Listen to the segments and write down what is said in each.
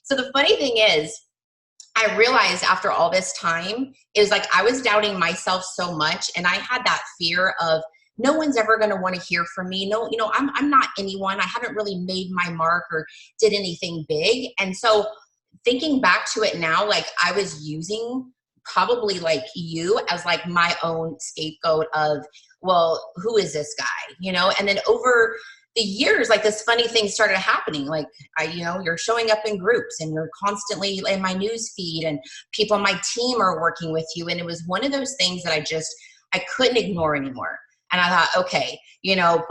So the funny thing is, I realized after all this time, it was like I was doubting myself so much, and I had that fear of no one's ever going to want to hear from me. No, I'm not anyone. I haven't really made my mark or did anything big. And so thinking back to it now, like I was using probably like you as like my own scapegoat of, well, who is this guy? And then over the years, like this funny thing started happening. Like you're showing up in groups and you're constantly in my news feed and people on my team are working with you. And it was one of those things that I couldn't ignore anymore. And I thought, okay,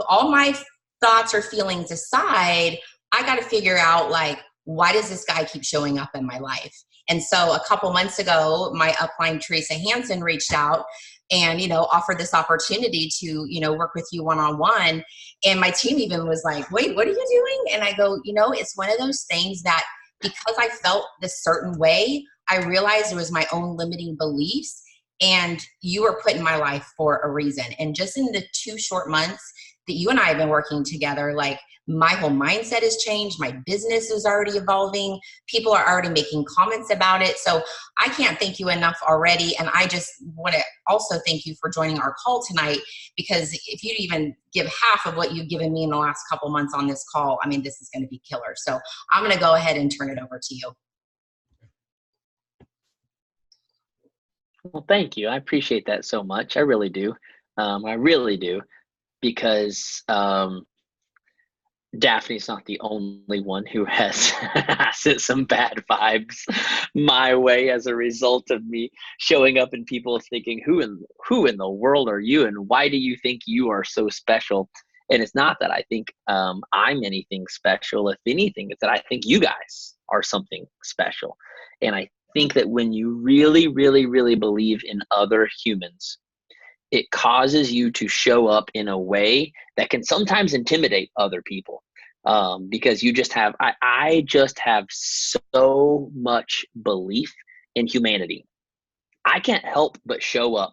all my thoughts or feelings aside, I got to figure out like, why does this guy keep showing up in my life? And so a couple months ago, my upline, Teresa Hansen, reached out and, offered this opportunity to, work with you one-on-one. And my team even was like, wait, what are you doing? And I go, it's one of those things that because I felt this certain way, I realized it was my own limiting beliefs. And you were put in my life for a reason. And just in the 2 short months that you and I have been working together, like my whole mindset has changed. My business is already evolving. People are already making comments about it. So I can't thank you enough already. And I just want to also thank you for joining our call tonight, because if you even give half of what you've given me in the last couple months on this call, I mean, this is going to be killer. So I'm going to go ahead and turn it over to you. Well, thank you. I appreciate that so much. I really do. I really do, because Daphne's not the only one who has sent some bad vibes my way as a result of me showing up and people thinking, who in the world are you, and why do you think you are so special? And it's not that I think I'm anything special. If anything, it's that I think you guys are something special. And I think that when you really, really, really believe in other humans, it causes you to show up in a way that can sometimes intimidate other people, because you just have, I just have so much belief in humanity. I can't help but show up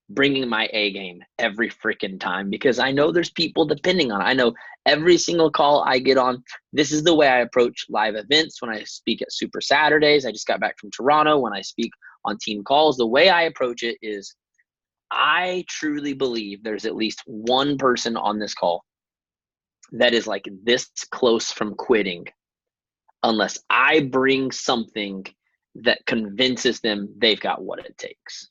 bringing my A game every freaking time, because I know there's people depending on it. I know every single call I get on, this is the way I approach live events. When I speak at Super Saturdays, I just got back from Toronto. When I speak on team calls, the way I approach it is, I truly believe there's at least one person on this call that is like this close from quitting unless I bring something that convinces them they've got what it takes.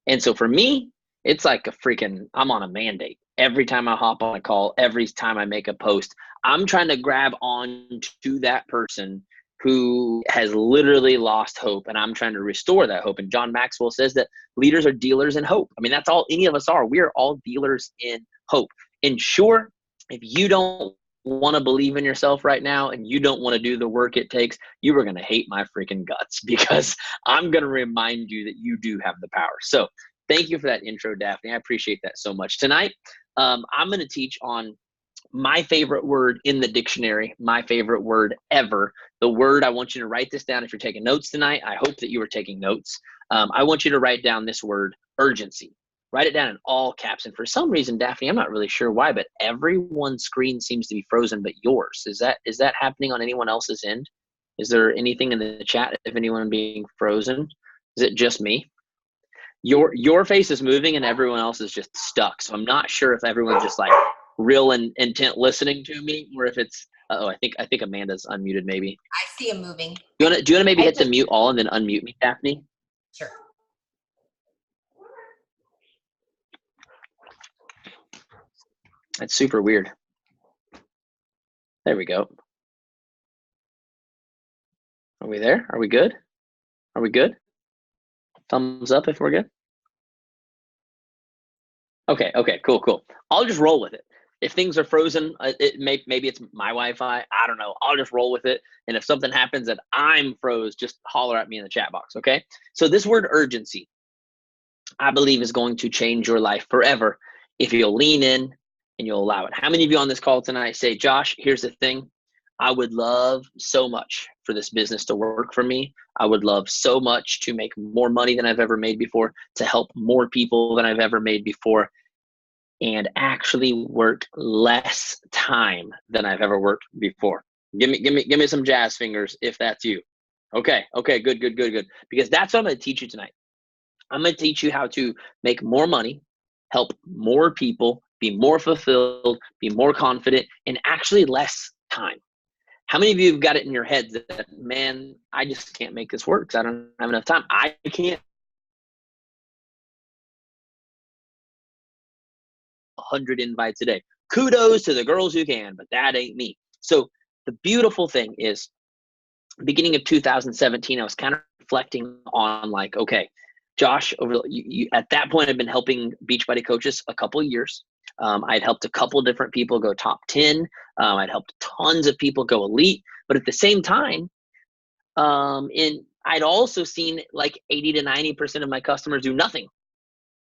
And so for me, it's like I'm on a mandate. Every time I hop on a call, every time I make a post, I'm trying to grab on to that person who has literally lost hope, and I'm trying to restore that hope. And John Maxwell says that leaders are dealers in hope. I mean, that's all any of us are. We are all dealers in hope. And sure, if you don't want to believe in yourself right now and you don't want to do the work it takes, you are going to hate my freaking guts, because I'm going to remind you that you do have the power. So thank you for that intro, Daphne. I appreciate that so much. Tonight, I'm going to teach on my favorite word in the dictionary, my favorite word ever. The word, I want you to write this down if you're taking notes tonight. I hope that you are taking notes. I want you to write down this word, urgency. Write it down in all caps. And for some reason, Daphne, I'm not really sure why, but everyone's screen seems to be frozen but yours. Is that happening on anyone else's end? Is there anything in the chat of anyone being frozen? Is it just me? Your face is moving and everyone else is just stuck. So I'm not sure if everyone's just like real and intent listening to me, or if it's I think Amanda's unmuted maybe. I see him moving. Do you want to maybe hit the mute all and then unmute me, Daphne? Sure. That's super weird. There we go. Are we there? Are we good? Are we good? Thumbs up if we're good. Okay, cool. I'll just roll with it. If things are frozen, maybe it's my Wi-Fi. I don't know. I'll just roll with it. And if something happens that I'm froze, just holler at me in the chat box, okay? So this word urgency, I believe, is going to change your life forever if you'll lean in and you'll allow it. How many of you on this call tonight say, Josh, here's the thing. I would love so much for this business to work for me. I would love so much to make more money than I've ever made before, to help more people than I've ever made before, and actually work less time than I've ever worked before. Give me some jazz fingers if that's you. Okay. Good. Because that's what I'm going to teach you tonight. I'm going to teach you how to make more money, help more people, be more fulfilled, be more confident, and actually less time. How many of you have got it in your head that, man, I just can't make this work because I don't have enough time. I can't 100 invites a day. Kudos to the girls who can, but that ain't me. So the beautiful thing is, beginning of 2017, I was kind of reflecting on like, okay, Josh, at that point, I've been helping Beachbody coaches a couple of years. I'd helped a couple of different people go top 10. I'd helped tons of people go elite. But at the same time, I'd also seen like 80 to 90% of my customers do nothing.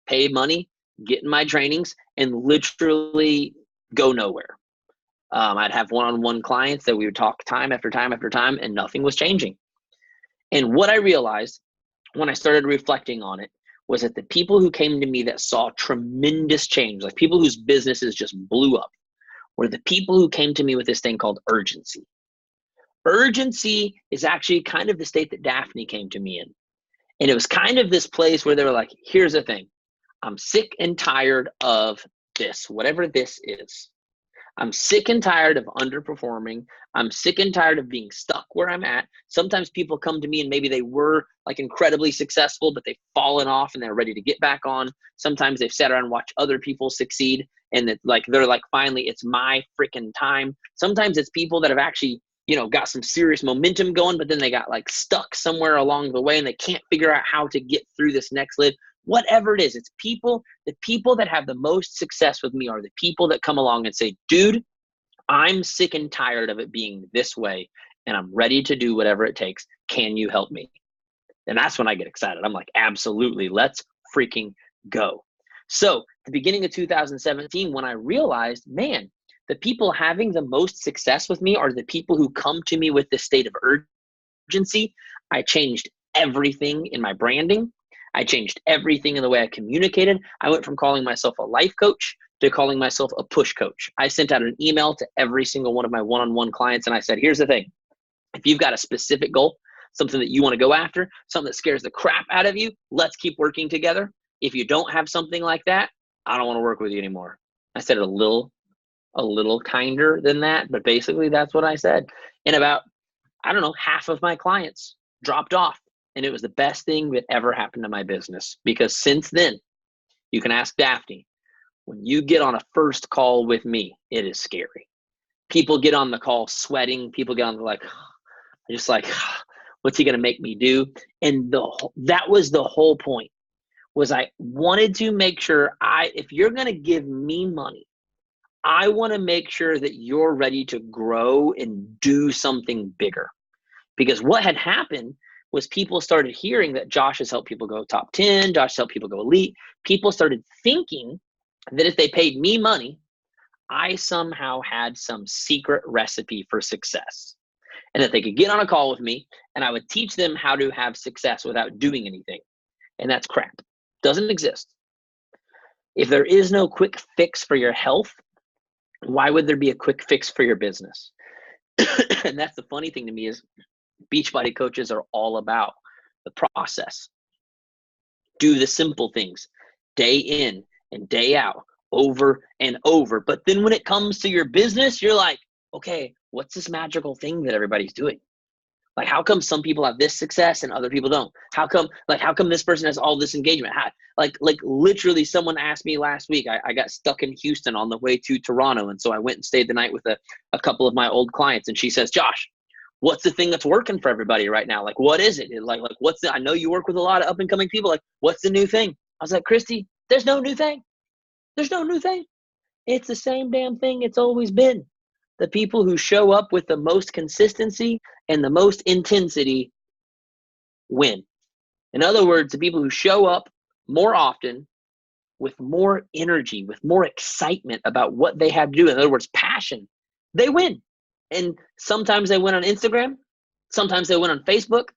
Pay money, get in my trainings, and literally go nowhere. I'd have one-on-one clients that we would talk time after time after time, and nothing was changing. And what I realized when I started reflecting on it was that the people who came to me that saw tremendous change, like people whose businesses just blew up, were the people who came to me with this thing called urgency. Urgency is actually kind of the state that Daphne came to me in. And it was kind of this place where they were like, here's the thing. I'm sick and tired of this, whatever this is. I'm sick and tired of underperforming. I'm sick and tired of being stuck where I'm at. Sometimes people come to me and maybe they were like incredibly successful, but they've fallen off and they're ready to get back on. Sometimes they've sat around and watched other people succeed and that like they're like, finally, it's my freaking time. Sometimes it's people that have actually, got some serious momentum going, but then they got like stuck somewhere along the way and they can't figure out how to get through this next live. Whatever it is, it's people, the people that have the most success with me are the people that come along and say, dude, I'm sick and tired of it being this way and I'm ready to do whatever it takes. Can you help me? And that's when I get excited. I'm like, absolutely, let's freaking go. So the beginning of 2017, when I realized, man, the people having the most success with me are the people who come to me with this state of urgency. I changed everything in my branding. I changed everything in the way I communicated. I went from calling myself a life coach to calling myself a push coach. I sent out an email to every single one of my one-on-one clients and I said, here's the thing. If you've got a specific goal, something that you want to go after, something that scares the crap out of you, let's keep working together. If you don't have something like that, I don't want to work with you anymore. I said it a little kinder than that, but basically that's what I said. And about, half of my clients dropped off. And it was the best thing that ever happened to my business because since then, you can ask Daphne, when you get on a first call with me, it is scary. People get on the call sweating. People get on the what's he going to make me do? And that was the whole point, was I wanted to make sure if you're going to give me money, I want to make sure that you're ready to grow and do something bigger. Because what had happened was people started hearing that Josh has helped people go top 10, Josh has helped people go elite. People started thinking that if they paid me money, I somehow had some secret recipe for success. And that they could get on a call with me and I would teach them how to have success without doing anything. And that's crap. Doesn't exist. If there is no quick fix for your health, why would there be a quick fix for your business? And that's the funny thing to me is Beachbody coaches are all about the process. Do the simple things day in and day out, over and over. But then when it comes to your business, you're like, okay, what's this magical thing that everybody's doing? Like, how come some people have this success and other people don't? How come this person has all this engagement? Like literally someone asked me last week, I got stuck in Houston on the way to Toronto. And so I went and stayed the night with a couple of my old clients. And she says, Josh, what's the thing that's working for everybody right now? Like, what is it? I know you work with a lot of up and coming people. Like, what's the new thing? I was like, Christy, there's no new thing. There's no new thing. It's the same damn thing it's always been. The people who show up with the most consistency and the most intensity win. In other words, the people who show up more often with more energy, with more excitement about what they have to do, in other words, passion, they win. And sometimes they win on Instagram. Sometimes they win on Facebook.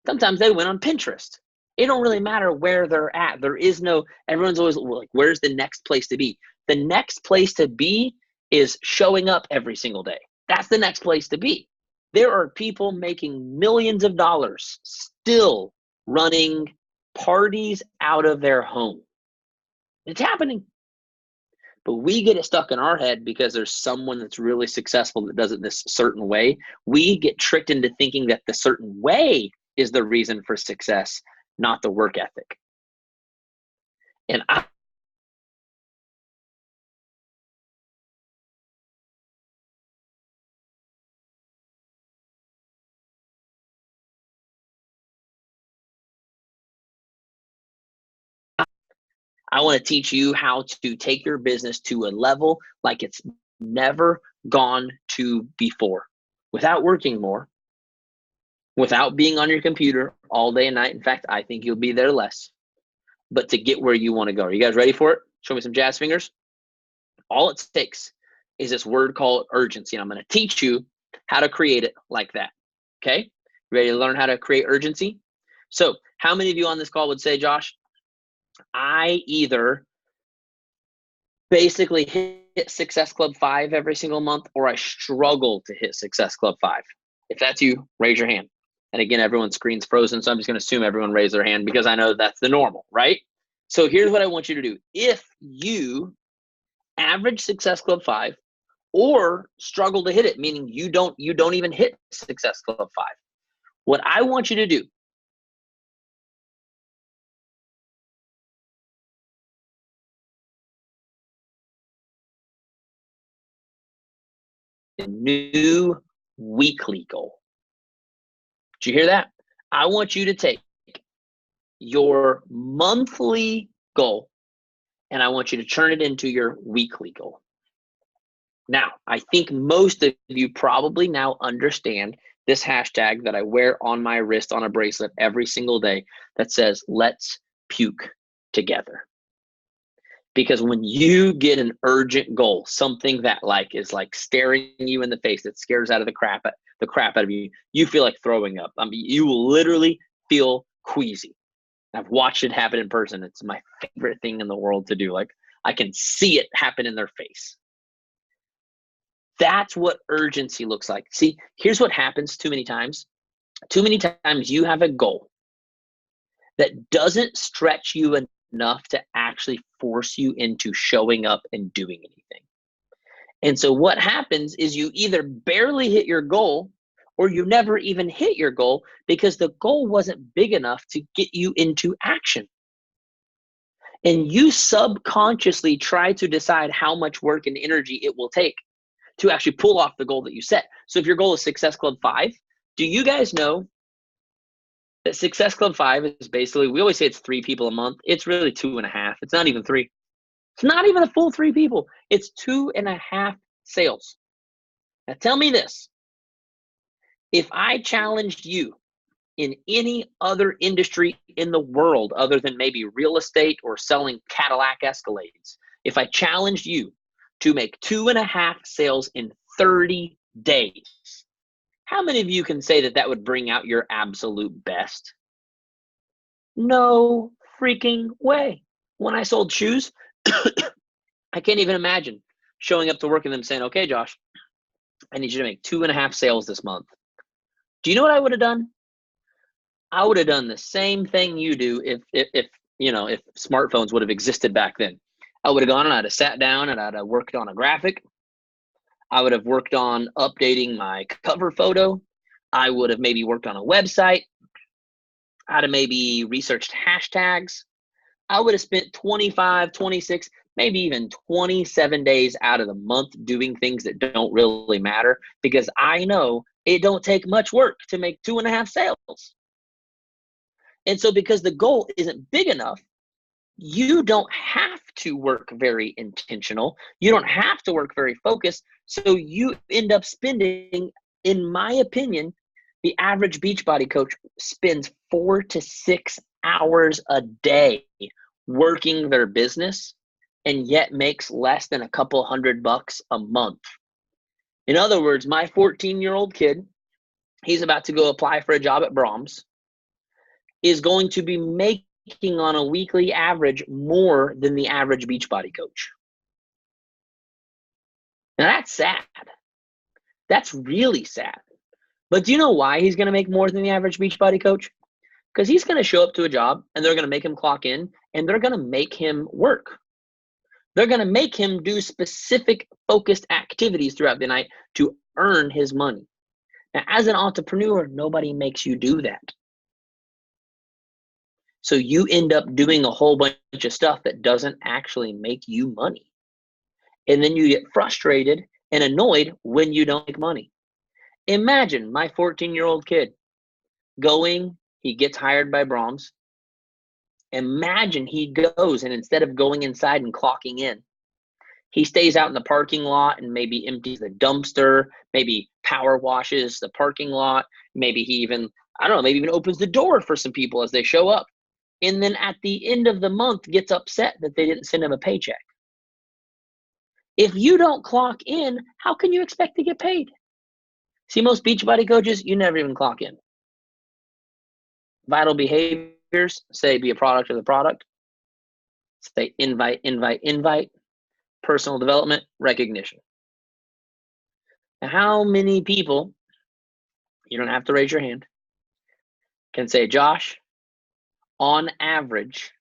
Sometimes they win on Pinterest. It don't really matter where they're at. Everyone's always like, where's the next place to be? The next place to be is showing up every single day. That's the next place to be. There are people making millions of dollars still running parties out of their home. It's happening. But we get it stuck in our head because there's someone that's really successful that does it this certain way. We get tricked into thinking that the certain way is the reason for success, not the work ethic. And I want to teach you how to take your business to a level like it's never gone to before, without working more, without being on your computer all day and night. In fact, I think you'll be there less, but to get where you want to go. Are you guys ready for it? Show me some jazz fingers. All it takes is this word called urgency. And I'm going to teach you how to create it like that. Okay? Ready to learn how to create urgency? So how many of you on this call would say, Josh, I either basically hit Success Club 5 every single month, or I struggle to hit Success Club 5? If that's you, raise your hand. And again, everyone's screen's frozen, so I'm just going to assume everyone raised their hand because I know that's the normal, right? So here's what I want you to do. If you average Success Club 5 or struggle to hit it, meaning you don't even hit Success Club 5, what I want you to do is a new weekly goal. Did you hear that? I want you to take your monthly goal and I want you to turn it into your weekly goal. Now, I think most of you probably now understand this hashtag that I wear on my wrist on a bracelet every single day that says, let's puke together. Because when you get an urgent goal, something that is staring you in the face, that scares out of the crap out of you, you feel like throwing up. I mean, you will literally feel queasy. I've watched it happen in person. It's my favorite thing in the world to do. Like, I can see it happen in their face. That's what urgency looks like. See, here's what happens too many times. Too many times you have a goal that doesn't stretch you enough to actually force you into showing up and doing anything. And so what happens is you either barely hit your goal or you never even hit your goal because the goal wasn't big enough to get you into action. And you subconsciously try to decide how much work and energy it will take to actually pull off the goal that you set. So if your goal is Success Club 5, do you guys know that Success Club 5 is basically, we always say it's 3 people a month. It's really 2.5. It's not even 3. It's not even a full 3 people. It's 2.5 sales. Now tell me this. If I challenged you in any other industry in the world other than maybe real estate or selling Cadillac Escalades, if I challenged you to make 2.5 sales in 30 days, how many of you can say that that would bring out your absolute best? No freaking way. When I sold shoes, I can't even imagine showing up to work and them saying, okay, Josh, I need you to make 2.5 sales this month. Do you know what I would have done? I would have done the same thing you do if smartphones would have existed back then. I would have gone and I'd have sat down and I'd have worked on a graphic. I would have worked on updating my cover photo. I would have maybe worked on a website. I'd have maybe researched hashtags. I would have spent 25, 26, maybe even 27 days out of the month doing things that don't really matter because I know it don't take much work to make 2.5 sales. And so because the goal isn't big enough, you don't have to work very intentional. You don't have to work very focused. So you end up spending, in my opinion, the average Beachbody coach spends 4 to 6 hours a day working their business and yet makes less than a couple $100 a month. In other words, my 14-year-old kid, he's about to go apply for a job at Brahms, is going to be making on a weekly average more than the average Beachbody coach. Now that's sad. That's really sad But do you know why he's going to make more than the average Beachbody coach? Because he's going to show up to a job and they're going to make him clock in and they're going to make him work. They're going to make him do specific focused activities throughout the night to earn his money. Now, as an entrepreneur, nobody makes you do that. So you end up doing a whole bunch of stuff that doesn't actually make you money. And then you get frustrated and annoyed when you don't make money. Imagine my 14-year-old kid he gets hired by Brahms. Imagine he goes and instead of going inside and clocking in, he stays out in the parking lot and maybe empties the dumpster, maybe power washes the parking lot. Maybe he even, maybe even opens the door for some people as they show up. And then at the end of the month gets upset that they didn't send him a paycheck. If you don't clock in, how can you expect to get paid? See, most Beachbody coaches, you never even clock in. Vital behaviors say be a product of the product. Say invite, invite, invite. Personal development, recognition. Now, how many people, you don't have to raise your hand, can say, Josh, on average,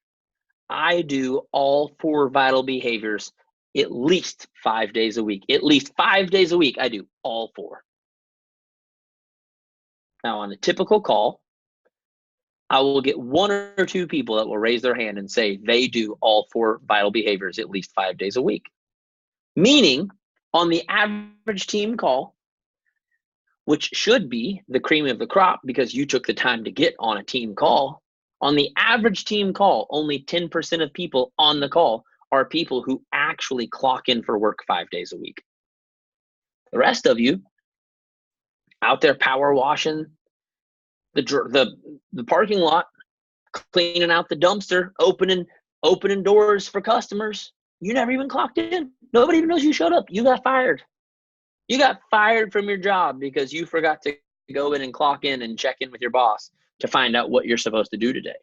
I do all 4 vital behaviors at least 5 days a week. At least 5 days a week, I do all 4. Now, on a typical call, I will get 1 or 2 people that will raise their hand and say they do all 4 vital behaviors at least 5 days a week. Meaning, on the average team call, which should be the cream of the crop because you took the time to get on a team call, on the average team call, only 10% of people on the call are people who actually clock in for work 5 days a week. The rest of you out there power washing the parking lot, cleaning out the dumpster, opening doors for customers. You never even clocked in. Nobody even knows you showed up. You got fired. You got fired from your job because you forgot to go in and clock in and check in with your boss to find out what you're supposed to do today.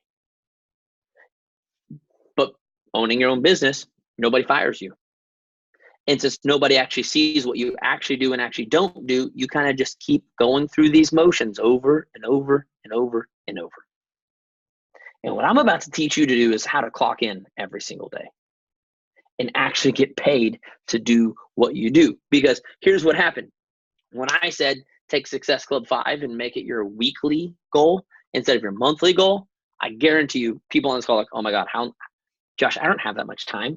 But owning your own business, nobody fires you. And since nobody actually sees what you actually do and actually don't do, you kind of just keep going through these motions over and over and over and over. And what I'm about to teach you to do is how to clock in every single day and actually get paid to do what you do. Because here's what happened. When I said take Success Club 5 and make it your weekly goal instead of your monthly goal, I guarantee you people on this call are like, oh my God, Josh, I don't have that much time.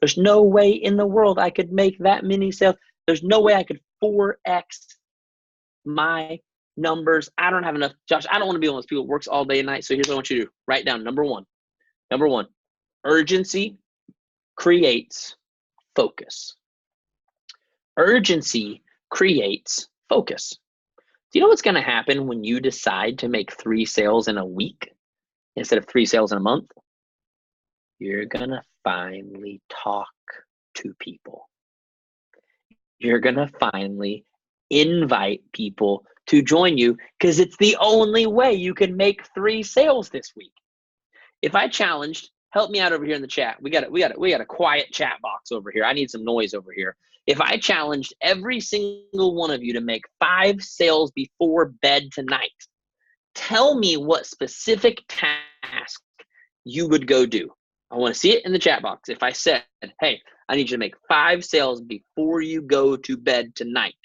There's no way in the world I could make that many sales. There's no way I could 4X my numbers. I don't have enough. Josh, I don't want to be one of those people who works all day and night. So here's what I want you to do. Write down number one, urgency creates focus. Urgency creates focus. Do you know what's going to happen when you decide to make 3 sales in a week instead of 3 sales in a month? You're going to finally talk to people. You're going to finally invite people to join you because it's the only way you can make 3 sales this week. If I challenged, help me out over here in the chat. We got a quiet chat box over here. I need some noise over here. If I challenged every single one of you to make 5 sales before bed tonight, tell me what specific task you would go do. I want to see it in the chat box. If I said, hey, I need you to make 5 sales before you go to bed tonight,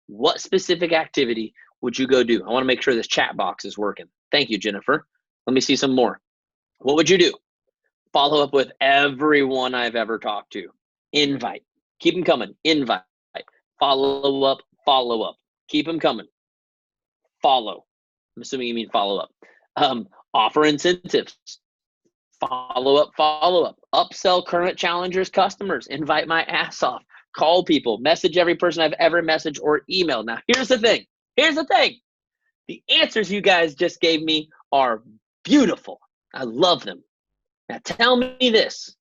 what specific activity would you go do? I want to make sure this chat box is working. Thank you, Jennifer. Let me see some more. What would you do? Follow up with everyone I've ever talked to. Invite. Keep them coming. Invite. Follow up. Follow up. Keep them coming. Follow. I'm assuming you mean follow up. Offer incentives. Follow up, follow up. Upsell current challengers customers. Invite my ass off. Call people. Message every person I've ever messaged or emailed. Now, here's the thing. The answers you guys just gave me are beautiful. I love them. Now, tell me this.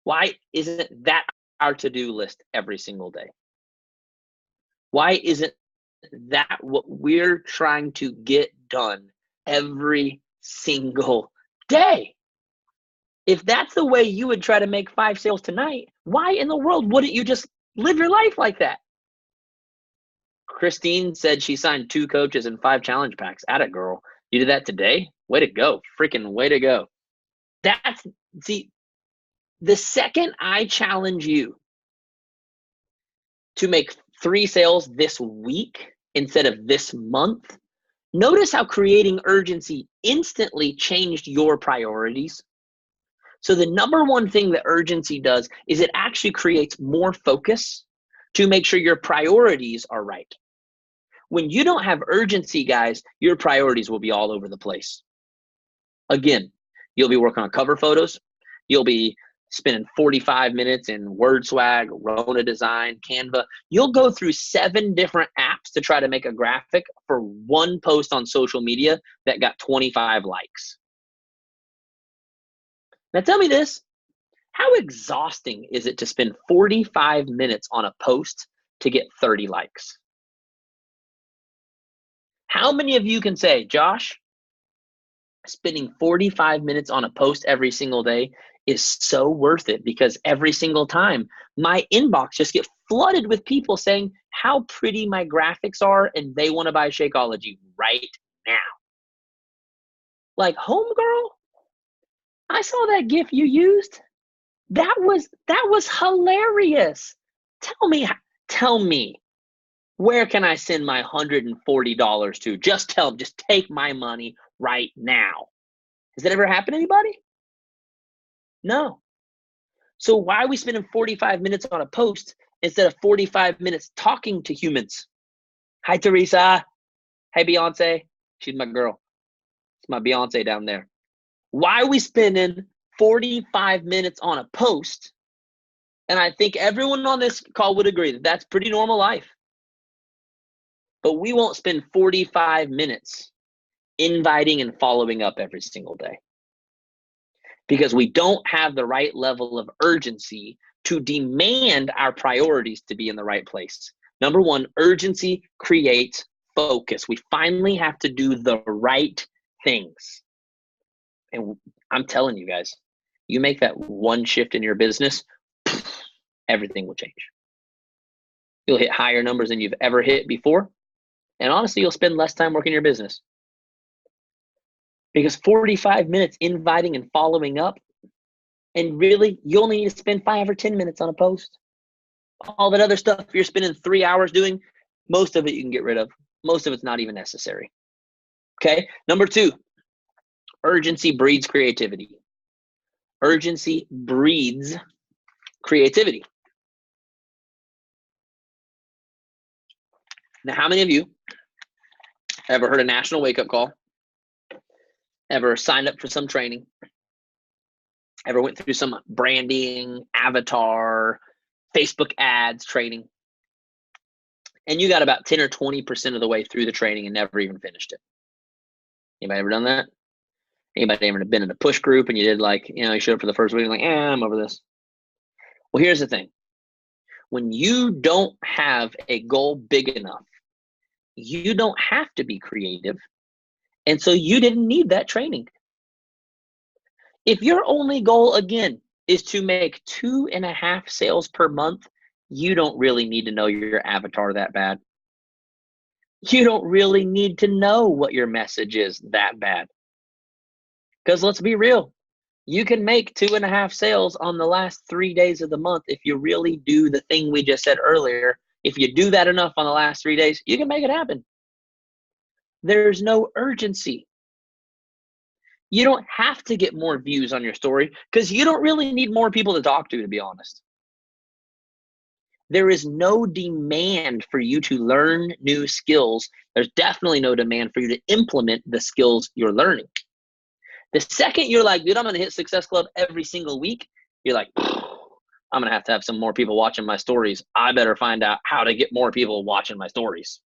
Why isn't that our to-do list every single day? Why isn't that what we're trying to get done every single day? If that's the way you would try to make 5 sales tonight, why in the world wouldn't you just live your life like that? Christine said she signed 2 coaches and 5 challenge packs. Atta girl. You did that today? Way to go. Freaking way to go. See, the second I challenge you to make 3 sales this week instead of this month, notice how creating urgency instantly changed your priorities. So the number one thing that urgency does is it actually creates more focus to make sure your priorities are right. When you don't have urgency, guys, your priorities will be all over the place. Again, you'll be working on cover photos. You'll be spending 45 minutes in WordSwag, Rona Design, Canva. You'll go through 7 different apps to try to make a graphic for one post on social media that got 25 likes. Now tell me this, how exhausting is it to spend 45 minutes on a post to get 30 likes? How many of you can say, Josh, spending 45 minutes on a post every single day is so worth it, because every single time my inbox just gets flooded with people saying how pretty my graphics are and they want to buy Shakeology right now. Like, homegirl, I saw that GIF you used. That was hilarious. Tell me, where can I send my $140 to? Just take my money right now. Has that ever happened to anybody? No. So why are we spending 45 minutes on a post instead of 45 minutes talking to humans? Hi, Teresa. Hey, Beyonce. She's my girl. It's my Beyonce down there. Why are we spending 45 minutes on a post? And I think everyone on this call would agree that that's pretty normal life. But we won't spend 45 minutes inviting and following up every single day, because we don't have the right level of urgency to demand our priorities to be in the right place. Number one, urgency creates focus. We finally have to do the right things. And I'm telling you guys, you make that one shift in your business, everything will change. You'll hit higher numbers than you've ever hit before. And honestly, you'll spend less time working your business. Because 45 minutes inviting and following up, and really, you only need to spend 5 or 10 minutes on a post. All that other stuff you're spending 3 hours doing, most of it you can get rid of. Most of it's not even necessary. Okay? Number 2, urgency breeds creativity. Urgency breeds creativity. Now, how many of you ever heard a national wake-up call? Ever signed up for some training? Ever went through some branding, avatar, Facebook ads training? And you got about 10 or 20% of the way through the training and never even finished it. Anybody ever done that? Anybody ever been in a push group and you did you showed up for the first week and I'm over this? Well, here's the thing. When you don't have a goal big enough, you don't have to be creative. And so you didn't need that training. If your only goal, again, is to make 2.5 sales per month, you don't really need to know your avatar that bad. You don't really need to know what your message is that bad. Because let's be real, you can make 2.5 sales on the last 3 days of the month if you really do the thing we just said earlier. If you do that enough on the last 3 days, you can make it happen. There's no urgency. You don't have to get more views on your story because you don't really need more people to talk to be honest. There is no demand for you to learn new skills. There's definitely no demand for you to implement the skills you're learning. The second you're like, dude, I'm going to hit Success Club every single week, you're like, I'm going to have some more people watching my stories. I better find out how to get more people watching my stories.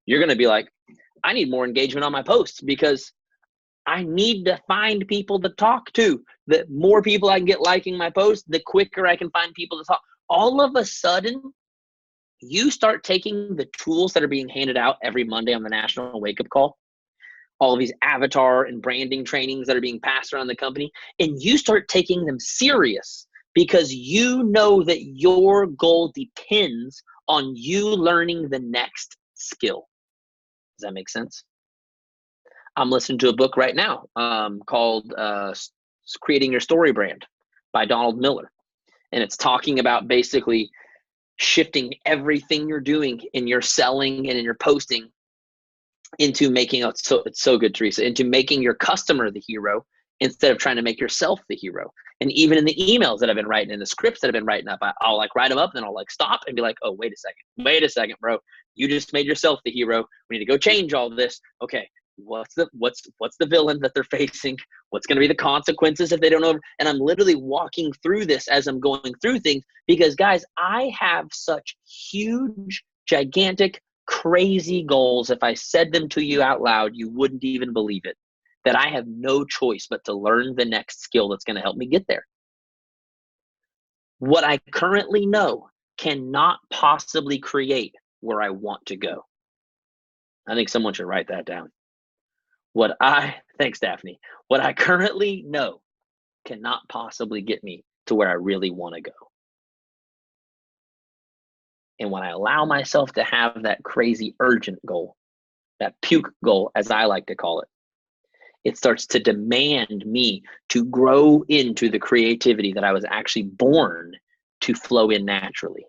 You're going to be like, I need more engagement on my posts because I need to find people to talk to. The more people I can get liking my posts, the quicker I can find people to talk. All of a sudden, you start taking the tools that are being handed out every Monday on the National Wake Up Call, all of these avatar and branding trainings that are being passed around the company, and you start taking them serious because you know that your goal depends on you learning the next skill. Does that make sense? I'm listening to a book right now called Creating Your Story Brand by Donald Miller. And it's talking about basically shifting everything you're doing in your selling and in your posting into making it's so good, Teresa, into making your customer the hero instead of trying to make yourself the hero. And even in the emails that I've been writing, in the scripts that I've been writing up, I'll like write them up, and I'll like stop and be like, oh, wait a second, bro. You just made yourself the hero. We need to go change all this. Okay, what's the villain that they're facing? What's going to be the consequences if they don't know? And I'm literally walking through this as I'm going through things, because guys, I have such huge, gigantic, crazy goals. If I said them to you out loud, you wouldn't even believe it, that I have no choice but to learn the next skill that's going to help me get there. What I currently know cannot possibly create where I want to go. I think someone should write that down. Thanks, Daphne. What I currently know cannot possibly get me to where I really want to go. And when I allow myself to have that crazy urgent goal, that puke goal, as I like to call it, it starts to demand me to grow into the creativity that I was actually born to flow in naturally.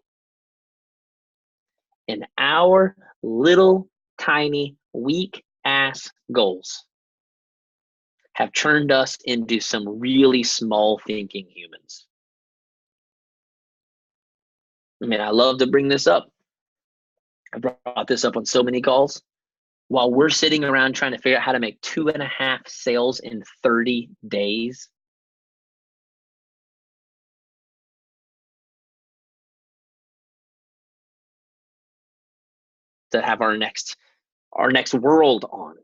And our little, tiny, weak ass goals have turned us into some really small thinking humans. I mean, I love to bring this up. I brought this up on so many calls. While we're sitting around trying to figure out how to make 2.5 sales in 30 days, to have our next world on,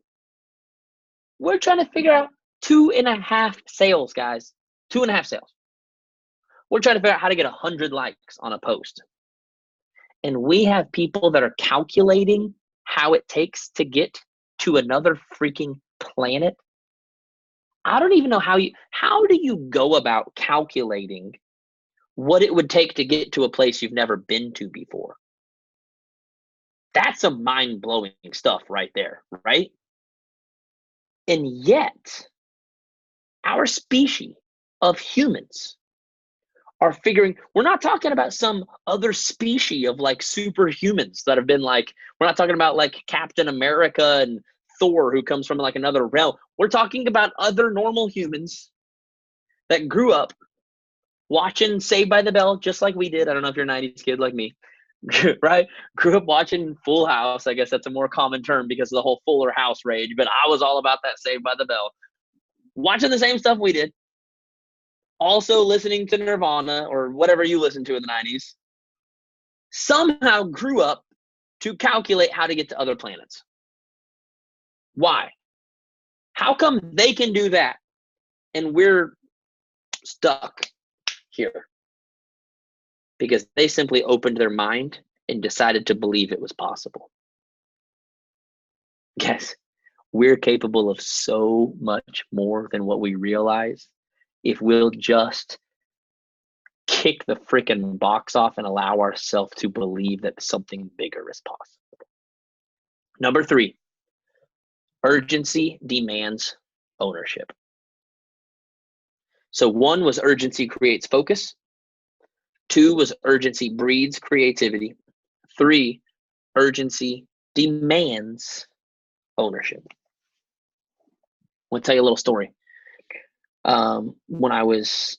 we're trying to figure out 2.5 sales, guys. 2.5 sales. We're trying to figure out how to get 100 likes on a post. And we have people that are calculating how it takes to get to another freaking planet. I don't even know how do you go about calculating what it would take to get to a place you've never been to before? That's some mind-blowing stuff right there, right? And yet, our species of humans are figuring, we're not talking about some other species of like superhumans that have been like, we're not talking about like Captain America and Thor who comes from like another realm. We're talking about other normal humans that grew up watching Saved by the Bell just like we did. I don't know if you're a 90s kid like me, right? Grew up watching Full House. I guess that's a more common term because of the whole Fuller House rage, but I was all about that Saved by the Bell. Watching the same stuff we did. Also listening to Nirvana or whatever you listened to in the 90s. Somehow grew up to calculate how to get to other planets. Why? How come they can do that and we're stuck here? Because they simply opened their mind and decided to believe it was possible. Yes, we're capable of so much more than what we realize if we'll just kick the freaking box off and allow ourselves to believe that something bigger is possible. Number 3, urgency demands ownership. So 1 was urgency creates focus. 2 was urgency breeds creativity. 3, urgency demands ownership. I'll tell you a little story. When I was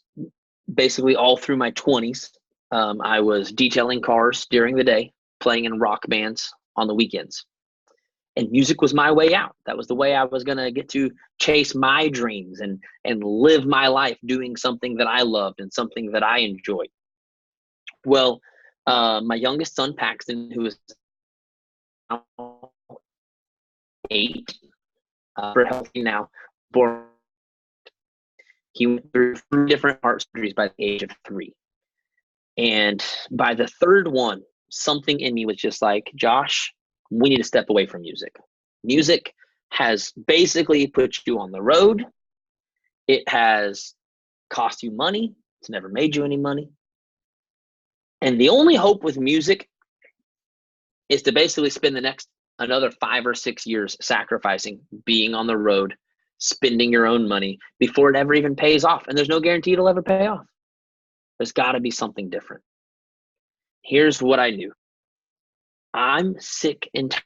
basically all through my 20s, I was detailing cars during the day, playing in rock bands on the weekends. And music was my way out. That was the way I was going to get to chase my dreams and live my life doing something that I loved and something that I enjoyed. Well, my youngest son, Paxton, who is now 8, for healthy now, born. He went through 3 different heart surgeries by the age of 3. And by the 3rd one, something in me was just like, Josh, we need to step away from music. Music has basically put you on the road. It has cost you money. It's never made you any money. And the only hope with music is to basically spend the next another 5 or 6 years sacrificing, being on the road, spending your own money before it ever even pays off. And there's no guarantee it'll ever pay off. There's got to be something different. Here's what I knew. I'm sick and tired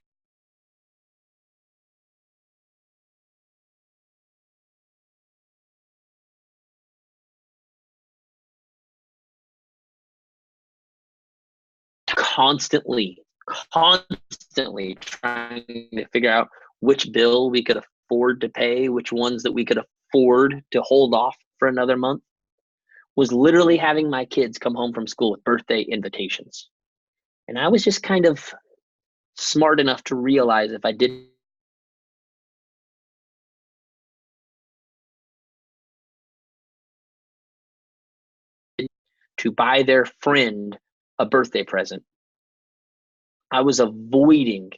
constantly trying to figure out which bill we could afford to pay, which ones that we could afford to hold off for another month, was literally having my kids come home from school with birthday invitations. And I was just kind of smart enough to realize if I didn't to buy their friend a birthday present, I was avoiding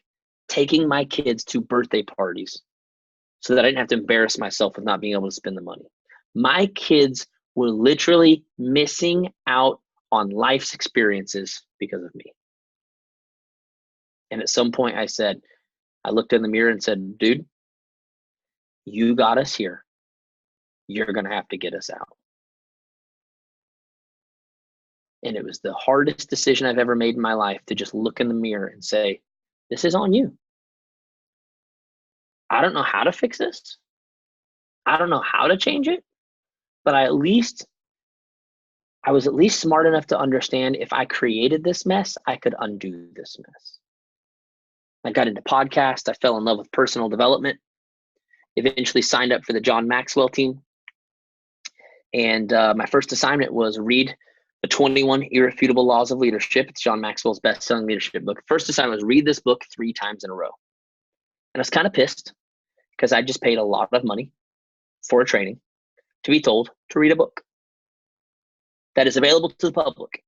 taking my kids to birthday parties so that I didn't have to embarrass myself with not being able to spend the money. My kids were literally missing out on life's experiences because of me. And at some point I looked in the mirror and said, dude, you got us here. You're going to have to get us out. And it was the hardest decision I've ever made in my life to just look in the mirror and say, this is on you. I don't know how to fix this. I don't know how to change it, but I was at least smart enough to understand if I created this mess, I could undo this mess. I got into podcasts. I fell in love with personal development. Eventually signed up for the John Maxwell team. And my first assignment was read The 21 Irrefutable Laws of Leadership. It's John Maxwell's best-selling leadership book. First assignment was read this book 3 times in a row. And I was kind of pissed because I just paid a lot of money for a training to be told to read a book that is available to the public.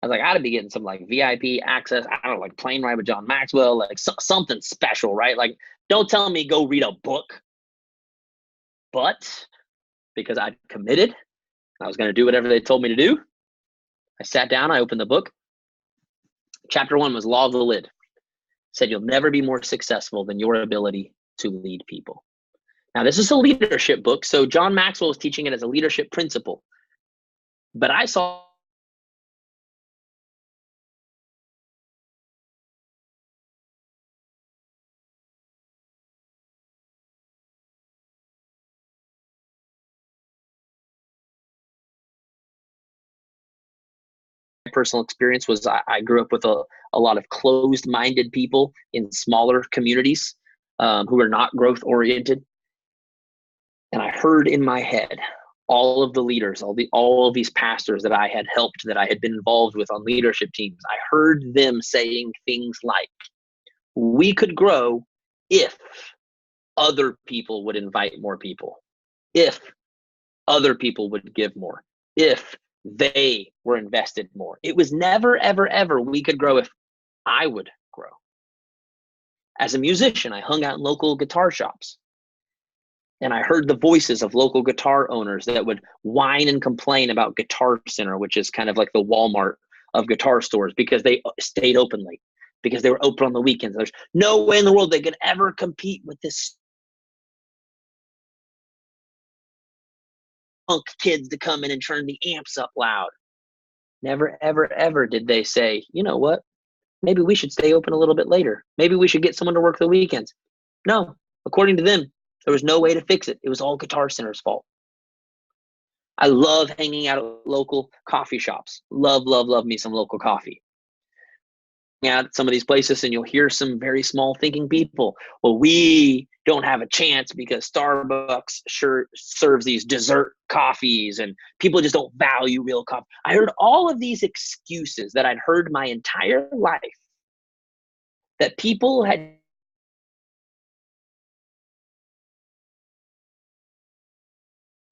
I was like, I ought to be getting some like VIP access. I don't know, like plane ride with John Maxwell, like something special, right? Like, don't tell me go read a book. But because I committed, I was going to do whatever they told me to do. I sat down, I opened the book. Chapter 1 was Law of the Lid. It said you'll never be more successful than your ability to lead people. Now, this is a leadership book, so John Maxwell was teaching it as a leadership principle. But I saw personal experience was I grew up with a lot of closed-minded people in smaller communities who are not growth-oriented. And I heard in my head all of the leaders, all of these pastors that I had helped, that I had been involved with on leadership teams. I heard them saying things like, we could grow if other people would invite more people, if other people would give more, if they were invested more. It was never, ever, ever we could grow if I would grow. As a musician, I hung out in local guitar shops. And I heard the voices of local guitar owners that would whine and complain about Guitar Center, which is kind of like the Walmart of guitar stores, because they stayed open late, because they were open on the weekends. There's no way in the world they could ever compete with this punk kids to come in and turn the amps up loud. Never, ever, ever did they say, you know what? Maybe we should stay open a little bit later. Maybe we should get someone to work the weekends. No, according to them, there was no way to fix it. It was all Guitar Center's fault. I love hanging out at local coffee shops. Love, love, love me some local coffee. At some of these places and you'll hear some very small thinking people. Well, we don't have a chance because Starbucks sure serves these dessert coffees and people just don't value real coffee. I heard all of these excuses that I'd heard my entire life that people had.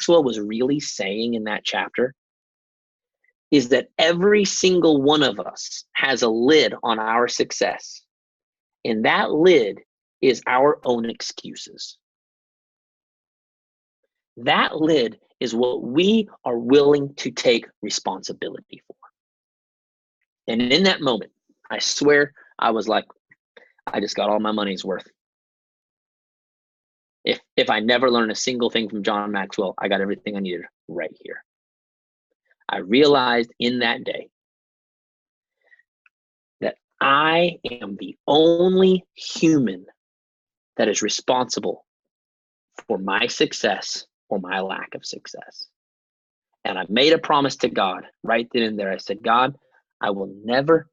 Maxwell was really saying in that chapter is that every single one of us has a lid on our success. And that lid is our own excuses. That lid is what we are willing to take responsibility for. And in that moment, I swear, I was like, I just got all my money's worth. If I never learned a single thing from John Maxwell, I got everything I needed right here. I realized in that day that I am the only human that is responsible for my success or my lack of success. And I made a promise to God right then and there. I said, God, I will never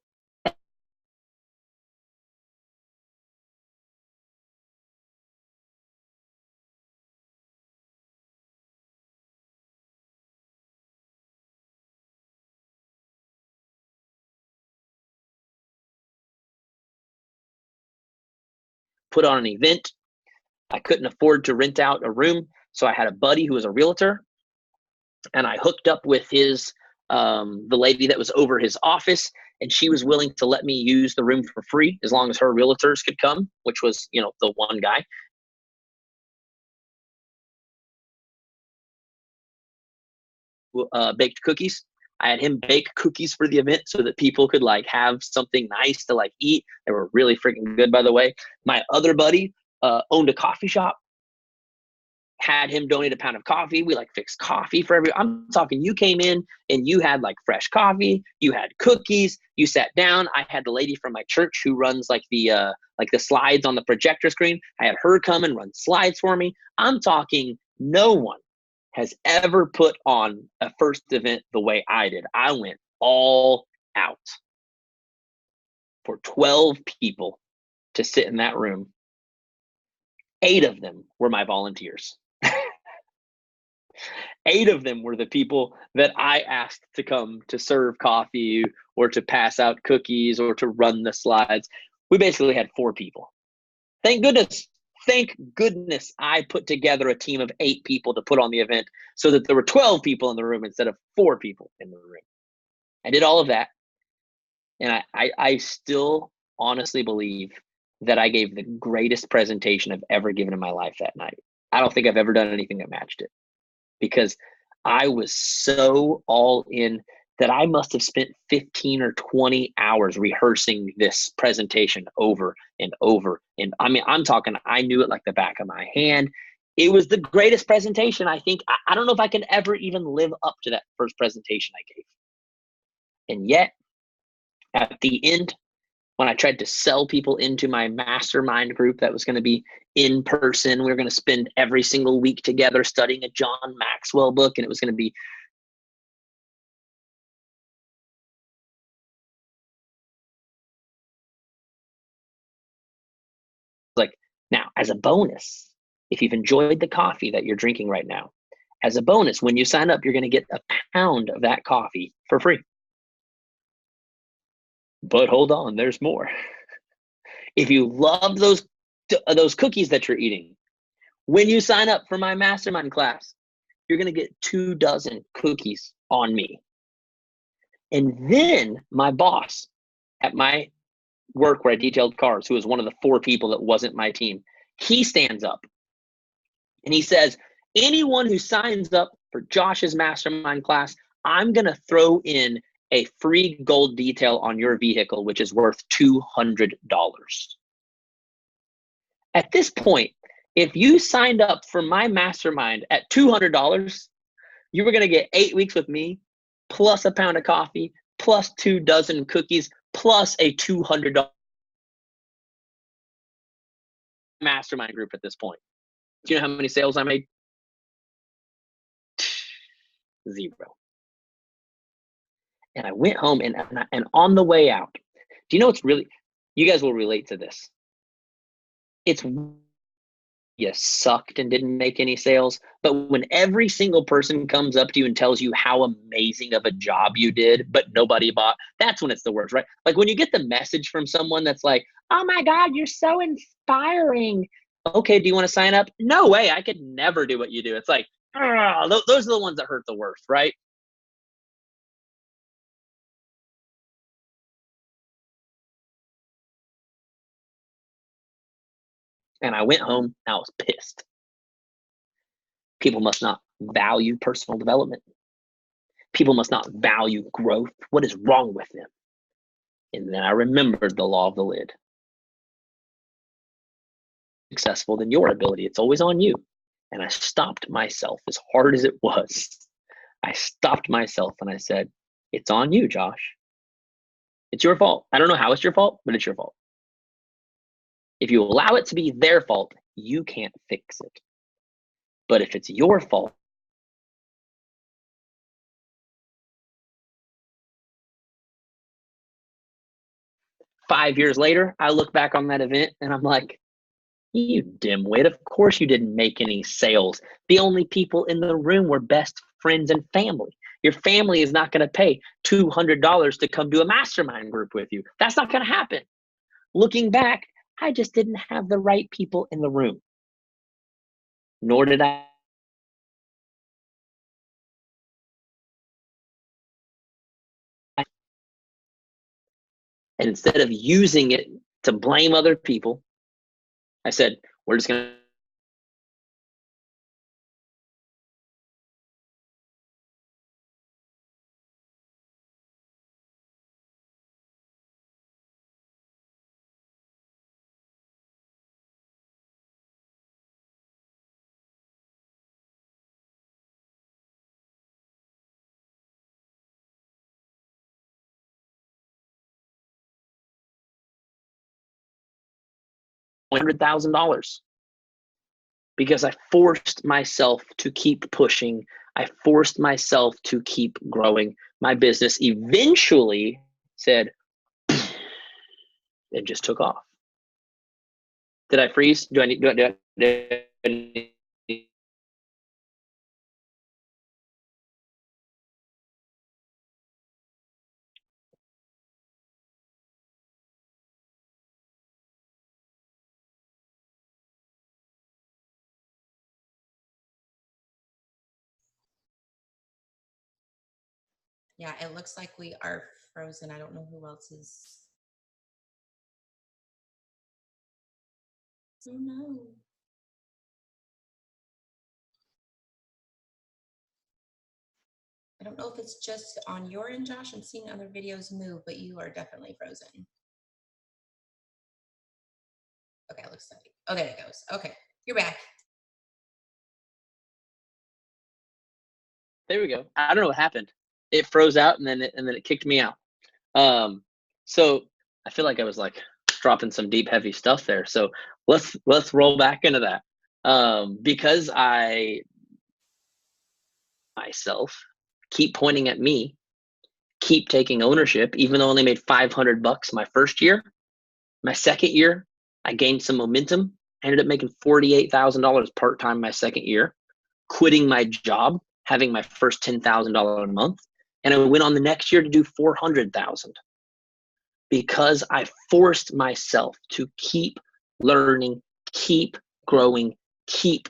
put on an event. I couldn't afford to rent out a room. So I had a buddy who was a realtor, and I hooked up with the lady that was over his office, and she was willing to let me use the room for free as long as her realtors could come, which was, the one guy. Baked cookies. I had him bake cookies for the event so that people could like have something nice to like eat. They were really freaking good, by the way. My other buddy owned a coffee shop. Had him donate a pound of coffee. We like fixed coffee for I'm talking, you came in and you had like fresh coffee, you had cookies, you sat down. I had the lady from my church who runs like the slides on the projector screen. I had her come and run slides for me. I'm talking, no one has ever put on a first event the way I did. I went all out for 12 people to sit in that room. 8 of them were my volunteers. 8 of them were the people that I asked to come to serve coffee or to pass out cookies or to run the slides. We basically had 4 people. Thank goodness I put together a team of 8 people to put on the event so that there were 12 people in the room instead of 4 people in the room. I did all of that. And I still honestly believe that I gave the greatest presentation I've ever given in my life that night. I don't think I've ever done anything that matched it, because I was so all in that I must have spent 15 or 20 hours rehearsing this presentation over and over. And I mean, I'm talking, I knew it like the back of my hand. It was the greatest presentation. I think, I don't know if I can ever even live up to that first presentation I gave. And yet, at the end, when I tried to sell people into my mastermind group that was going to be in person, we were going to spend every single week together studying a John Maxwell book, and it was going to be like, now, as a bonus, if you've enjoyed the coffee that you're drinking right now, as a bonus, when you sign up, you're going to get a pound of that coffee for free. But hold on, there's more. If you love those cookies that you're eating, when you sign up for my mastermind class, you're going to get 2 dozen cookies on me. And then my boss at my work where I detailed cars, who was one of the 4 people that wasn't my team, he stands up and he says, anyone who signs up for Josh's mastermind class, I'm going to throw in a free gold detail on your vehicle, which is worth $200. At this point, if you signed up for my mastermind at $200, you were going to get 8 weeks with me, plus a pound of coffee, plus 2 dozen cookies, plus a $200 mastermind group at this point. Do you know how many sales I made? 0. And I went home, and on the way out, do you know what's really, you guys will relate to this. It's, you sucked and didn't make any sales, but when every single person comes up to you and tells you how amazing of a job you did, but nobody bought, that's when it's the worst, right? Like when you get the message from someone that's like, oh my God, you're so inspiring. Okay, do you want to sign up? No way, I could never do what you do. It's like, those are the ones that hurt the worst, right? And I went home, and I was pissed. People must not value personal development. People must not value growth. What is wrong with them? And then I remembered the law of the lid. successful than your ability. It's always on you. And I stopped myself, as hard as it was. I stopped myself and I said, it's on you, Josh. It's your fault. I don't know how it's your fault, but it's your fault. If you allow it to be their fault, you can't fix it. But if it's your fault, five years later, I look back on that event and I'm like, you dimwit, of course you didn't make any sales. The only people in the room were best friends and family. Your family is not going to pay $200 to come to a mastermind group with you. That's not going to happen. Looking back, I just didn't have the right people in the room. Nor did I. And instead of using it to blame other people, I said, we're just going to $100,000 because I forced myself to keep pushing. I forced myself to keep growing. My business eventually said, it just took off. Did I freeze? Do I need? Yeah, it looks like we are frozen. I don't know who else is. Oh no. I don't know if it's just on your end, Josh. I'm seeing other videos move, but you are definitely frozen. Okay, it looks like. Oh, there it goes. Okay, you're back. There we go. I don't know what happened. It froze out and then it kicked me out. So I feel like I was like dropping some deep, heavy stuff there. So let's roll back into that. Because I myself keep pointing at me, keep taking ownership, even though I only made $500 my first year. My second year, I gained some momentum. I ended up making $48,000 part-time my second year, quitting my job, having my first $10,000 a month. And I went on the next year to do 400,000 because I forced myself to keep learning, keep growing, keep.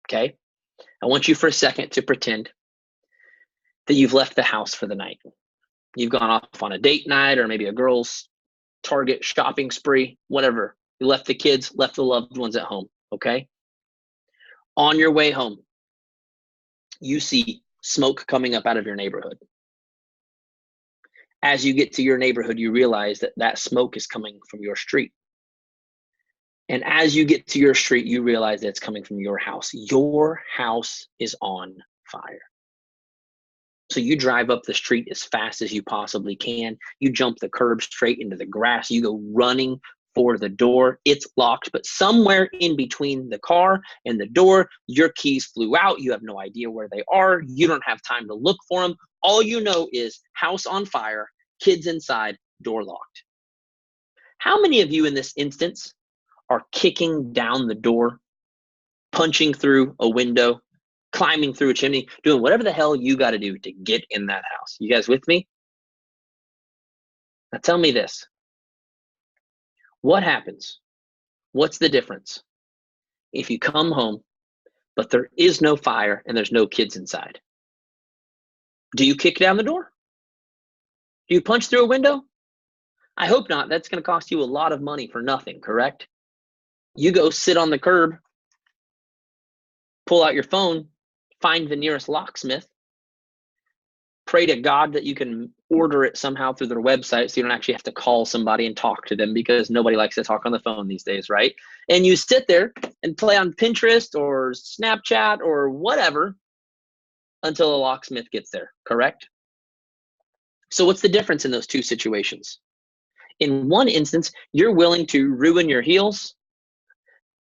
Okay. I want you for a second to pretend that you've left the house for the night. You've gone off on a date night or maybe a girl's Target shopping spree, whatever. You left the kids, left the loved ones at home. Okay. On your way home, you see smoke coming up out of your neighborhood. As you get to your neighborhood, you realize that that smoke is coming from your street. And as you get to your street, you realize that it's coming from your house. Your house is on fire. So you drive up the street as fast as you possibly can. You jump the curb straight into the grass. You go running for the door. It's locked, but somewhere in between the car and the door, your keys flew out. You have no idea where they are. You don't have time to look for them. All you know is house on fire, kids inside, door locked. How many of you in this instance are kicking down the door, punching through a window, climbing through a chimney, doing whatever the hell you got to do to get in that house? You guys with me? Now tell me this. What happens? What's the difference if you come home, but there is no fire and there's no kids inside? Do you kick down the door? Do you punch through a window? I hope not. That's going to cost you a lot of money for nothing, correct? You go sit on the curb, pull out your phone, find the nearest locksmith, pray to God that you can order it somehow through their website so you don't actually have to call somebody and talk to them, because nobody likes to talk on the phone these days, right? And you sit there and play on Pinterest or Snapchat or whatever until a locksmith gets there, correct? So what's the difference in those two situations? In one instance, you're willing to ruin your heels,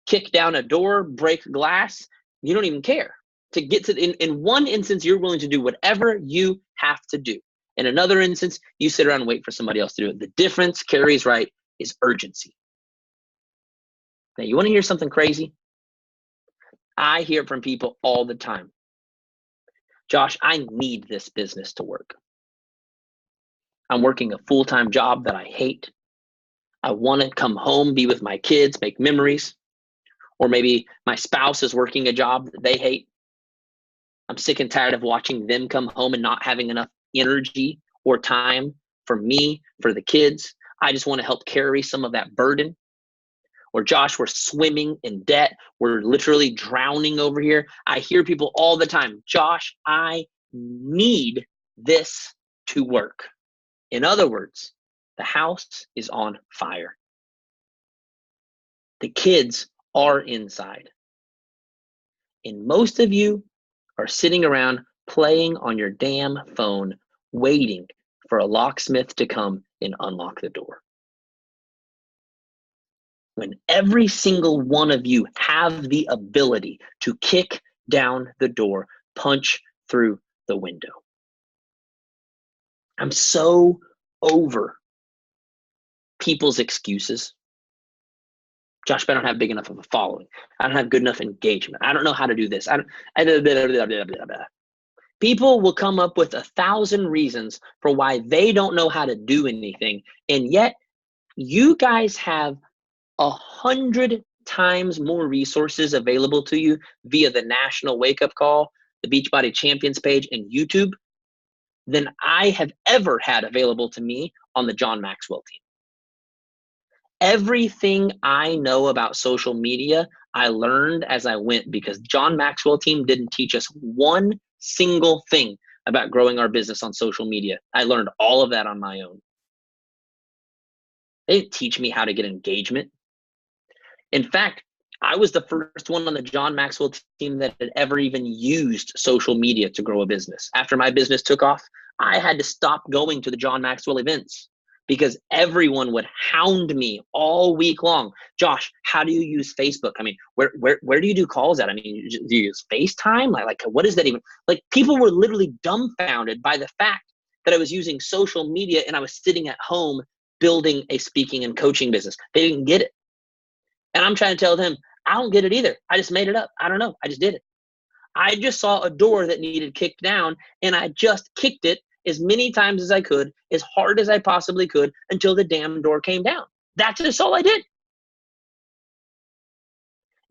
kick down a door, break glass. You don't even care. To get to in one instance, you're willing to do whatever you have to do. In another instance, you sit around and wait for somebody else to do it. The difference, Carrie's right, is urgency. Now, you want to hear something crazy? I hear from people all the time. Josh, I need this business to work. I'm working a full-time job that I hate. I want to come home, be with my kids, make memories. Or maybe my spouse is working a job that they hate. I'm sick and tired of watching them come home and not having enough energy or time for me, for the kids. I just want to help carry some of that burden. Or Josh, we're swimming in debt. We're literally drowning over here. I hear people all the time, Josh, I need this to work. In other words, the house is on fire. The kids are inside. And most of you are sitting around playing on your damn phone, waiting for a locksmith to come and unlock the door. When every single one of you have the ability to kick down the door, punch through the window. I'm so over people's excuses. Josh, but I don't have big enough of a following. I don't have good enough engagement. I don't know how to do this. People will come up with 1,000 reasons for why they don't know how to do anything. And yet you guys have 100 times more resources available to you via the National Wake Up Call, the Beachbody Champions page, and YouTube than I have ever had available to me on the John Maxwell team. Everything I know about social media, I learned as I went, because John Maxwell team didn't teach us one single thing about growing our business on social media. I learned all of that on my own. They didn't teach me how to get engagement. In fact, I was the first one on the John Maxwell team that had ever even used social media to grow a business. After my business took off, I had to stop going to the John Maxwell events because everyone would hound me all week long. Josh, how do you use Facebook? I mean, where do you do calls at? I mean, do you use FaceTime? Like what is that even? Like, people were literally dumbfounded by the fact that I was using social media and I was sitting at home building a speaking and coaching business. They didn't get it. And I'm trying to tell them, I don't get it either. I just made it up. I don't know. I just did it. I just saw a door that needed kicked down, and I just kicked it as many times as I could, as hard as I possibly could, until the damn door came down. That's just all I did.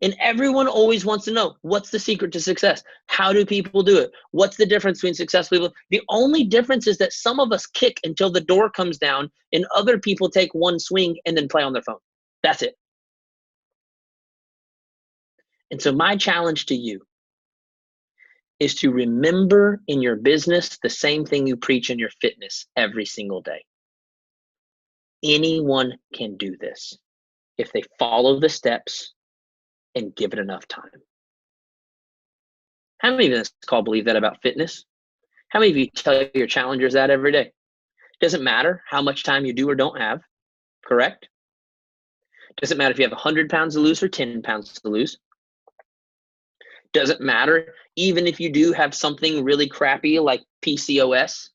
And everyone always wants to know, what's the secret to success? How do people do it? What's the difference between successful people? The only difference is that some of us kick until the door comes down, and other people take one swing and then play on their phone. That's it. And so my challenge to you is to remember in your business the same thing you preach in your fitness every single day. Anyone can do this if they follow the steps and give it enough time. How many of you in this call believe that about fitness? How many of you tell your challengers that every day? Doesn't matter how much time you do or don't have, correct? Doesn't matter if you have 100 pounds to lose or 10 pounds to lose. Doesn't matter even if you do have something really crappy like PCOS,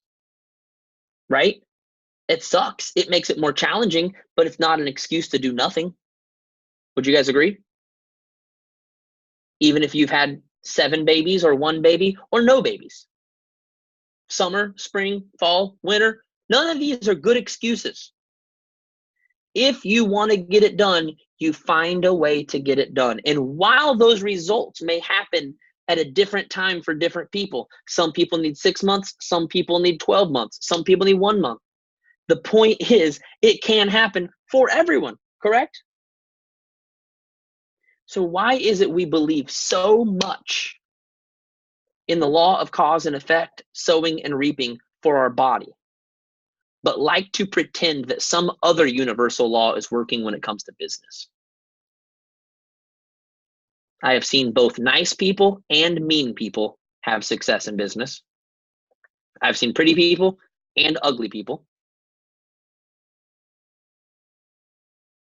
right? It sucks. It makes it more challenging, but it's not an excuse to do nothing. Would you guys agree? Even if you've had 7 babies or 1 baby or no babies. Summer, spring, fall, winter, none of these are good excuses. If you want to get it done, you find a way to get it done. And while those results may happen at a different time for different people, some people need 6 months, some people need 12 months, some people need 1 month. The point is, it can happen for everyone, correct? So why is it we believe so much in the law of cause and effect, sowing and reaping for our body, but like to pretend that some other universal law is working when it comes to business. I have seen both nice people and mean people have success in business. I've seen pretty people and ugly people.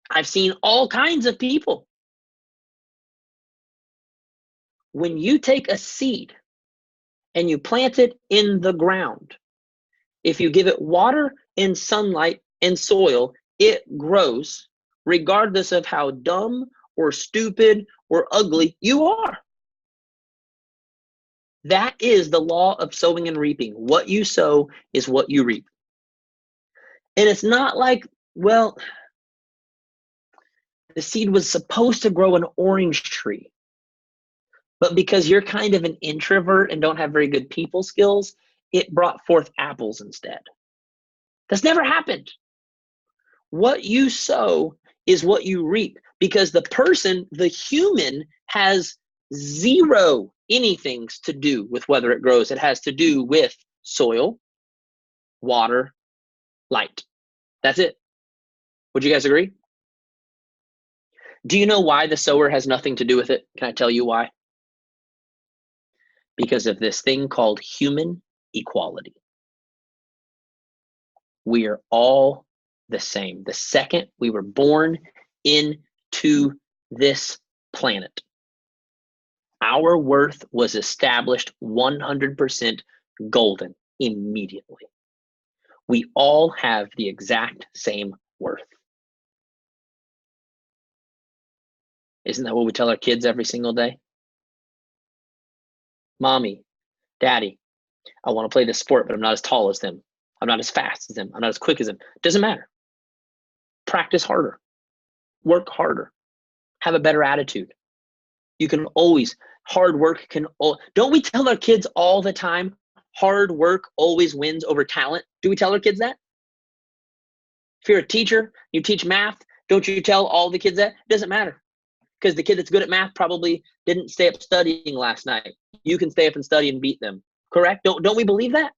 I've seen all kinds of people. When you take a seed and you plant it in the ground, if you give it water and sunlight and soil, it grows regardless of how dumb or stupid or ugly you are. That is the law of sowing and reaping. What you sow is what you reap. And it's not like, well, the seed was supposed to grow an orange tree, but because you're kind of an introvert and don't have very good people skills, it brought forth apples instead. That's never happened. What you sow is what you reap, because the person, the human, has zero anything to do with whether it grows. It has to do with soil, water, light. That's it. Would you guys agree? Do you know why the sower has nothing to do with it? Can I tell you why? Because of this thing called human equality. We are all the same. The second we were born into this planet, our worth was established 100% golden immediately. We all have the exact same worth. Isn't that what we tell our kids every single day? Mommy, Daddy, I want to play this sport, but I'm not as tall as them. I'm not as fast as them. I'm not as quick as them. Doesn't matter. Practice harder. Work harder. Have a better attitude. You can always, hard work can, don't we tell our kids all the time, hard work always wins over talent? Do we tell our kids that? If you're a teacher, you teach math, don't you tell all the kids that? It doesn't matter. Because the kid that's good at math probably didn't stay up studying last night. You can stay up and study and beat them. Correct? Don't we believe that?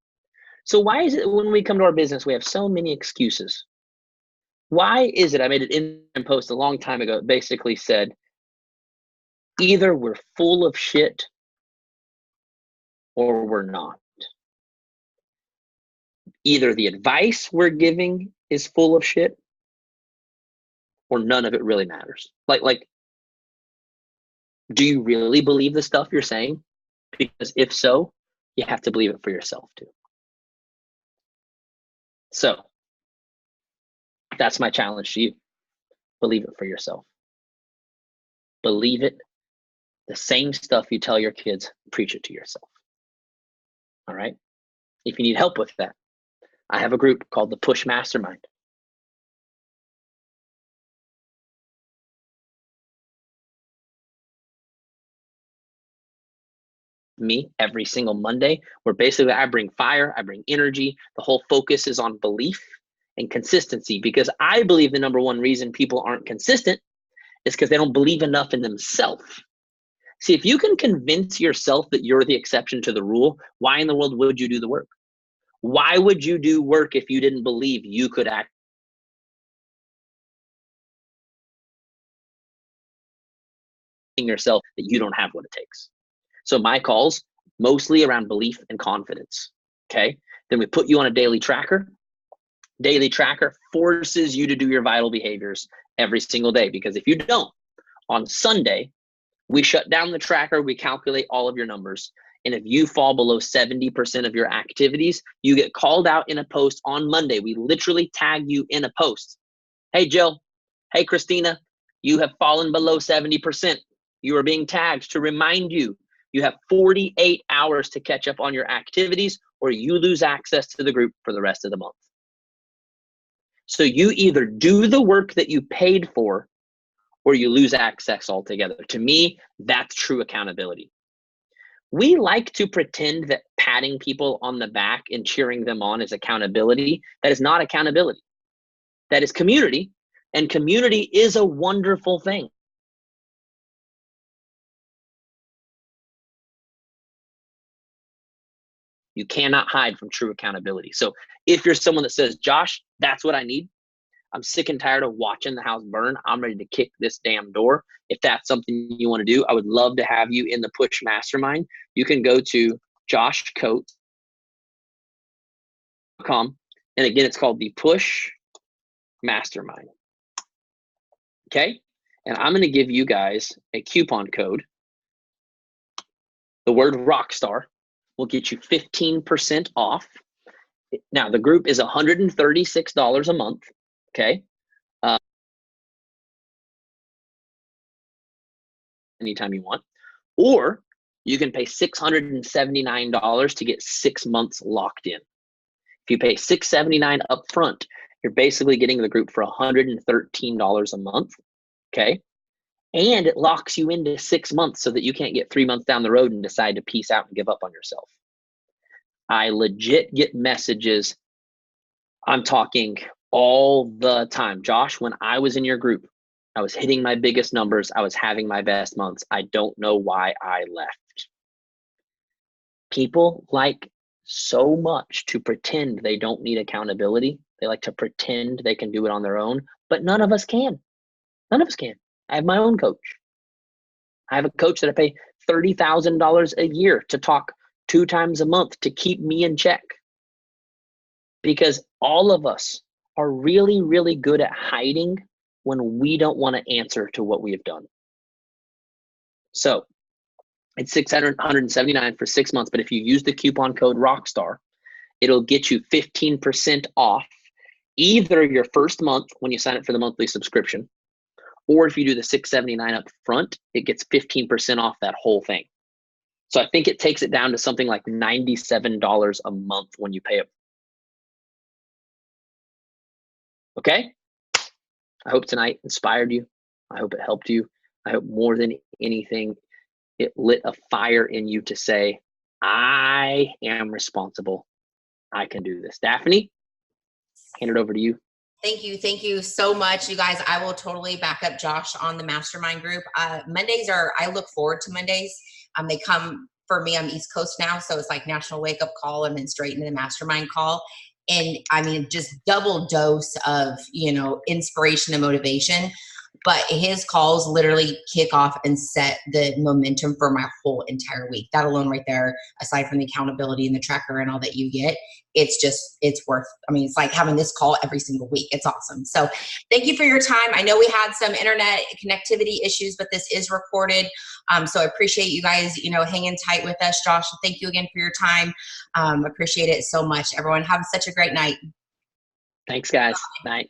So why is it when we come to our business, we have so many excuses? Why is it? I made an Instagram post a long time ago that basically said, either we're full of shit or we're not. Either the advice we're giving is full of shit or none of it really matters. Like, do you really believe the stuff you're saying? Because if so, you have to believe it for yourself too. So that's my challenge to you. Believe it for yourself. Believe it. The same stuff you tell your kids, preach it to yourself. All right? If you need help with that, I have a group called the Push Mastermind. Me every single Monday, where basically I bring fire, I bring energy. The whole focus is on belief and consistency, because I believe the number one reason people aren't consistent is because they don't believe enough in themselves. See, if you can convince yourself that you're the exception to the rule, why in the world would you do the work? Why would you do work if you didn't believe you could act yourself that you don't have what it takes? So my calls mostly around belief and confidence. Okay. Then we put you on a daily tracker. Daily tracker forces you to do your vital behaviors every single day, because if you don't, on Sunday, we shut down the tracker, we calculate all of your numbers. And if you fall below 70% of your activities, you get called out in a post on Monday. We literally tag you in a post. Hey, Jill. Hey, Christina, you have fallen below 70%. You are being tagged to remind you you have 48 hours to catch up on your activities, or you lose access to the group for the rest of the month. So you either do the work that you paid for, or you lose access altogether. To me, that's true accountability. We like to pretend that patting people on the back and cheering them on is accountability. That is not accountability. That is community, and community is a wonderful thing. You cannot hide from true accountability. So if you're someone that says, Josh, that's what I need, I'm sick and tired of watching the house burn, I'm ready to kick this damn door. If that's something you want to do, I would love to have you in the Push Mastermind. You can go to joshcoates.com. And again, it's called the Push Mastermind. Okay? And I'm going to give you guys a coupon code. The word Rockstar will get you 15% off. Now, the group is $136 a month. Okay? Anytime you want. Or you can pay $679 to get 6 months locked in. If you pay $679 up front, you're basically getting the group for $113 a month. Okay? And it locks you into 6 months so that you can't get 3 months down the road and decide to peace out and give up on yourself. I legit get messages. I'm talking all the time. Josh, when I was in your group, I was hitting my biggest numbers. I was having my best months. I don't know why I left. People like so much to pretend they don't need accountability. They like to pretend they can do it on their own, but none of us can. None of us can. I have my own coach. I have a coach that I pay $30,000 a year to talk 2 times a month to keep me in check. Because all of us are really, really good at hiding when we don't want to answer to what we have done. So it's $679 for 6 months, but if you use the coupon code Rockstar, it'll get you 15% off either your first month when you sign up for the monthly subscription, or if you do the $679 up front, it gets 15% off that whole thing. So I think it takes it down to something like $97 a month when you pay it. Okay? I hope tonight inspired you. I hope it helped you. I hope more than anything, it lit a fire in you to say, I am responsible. I can do this. Daphne, hand it over to you. Thank you. Thank you so much, you guys. I will totally back up Josh on the mastermind group. Mondays I look forward to Mondays. They come for me. I'm East Coast now. So it's like national wake up call and then straight into the mastermind call. And I mean, just double dose of, inspiration and motivation. But his calls literally kick off and set the momentum for my whole entire week. That alone right there, aside from the accountability and the tracker and all that you get, it's worth, it's like having this call every single week. It's awesome. So thank you for your time. I know we had some internet connectivity issues, but this is recorded. So I appreciate you guys, hanging tight with us. Josh, thank you again for your time. Appreciate it so much. Everyone have such a great night. Thanks, guys. Night.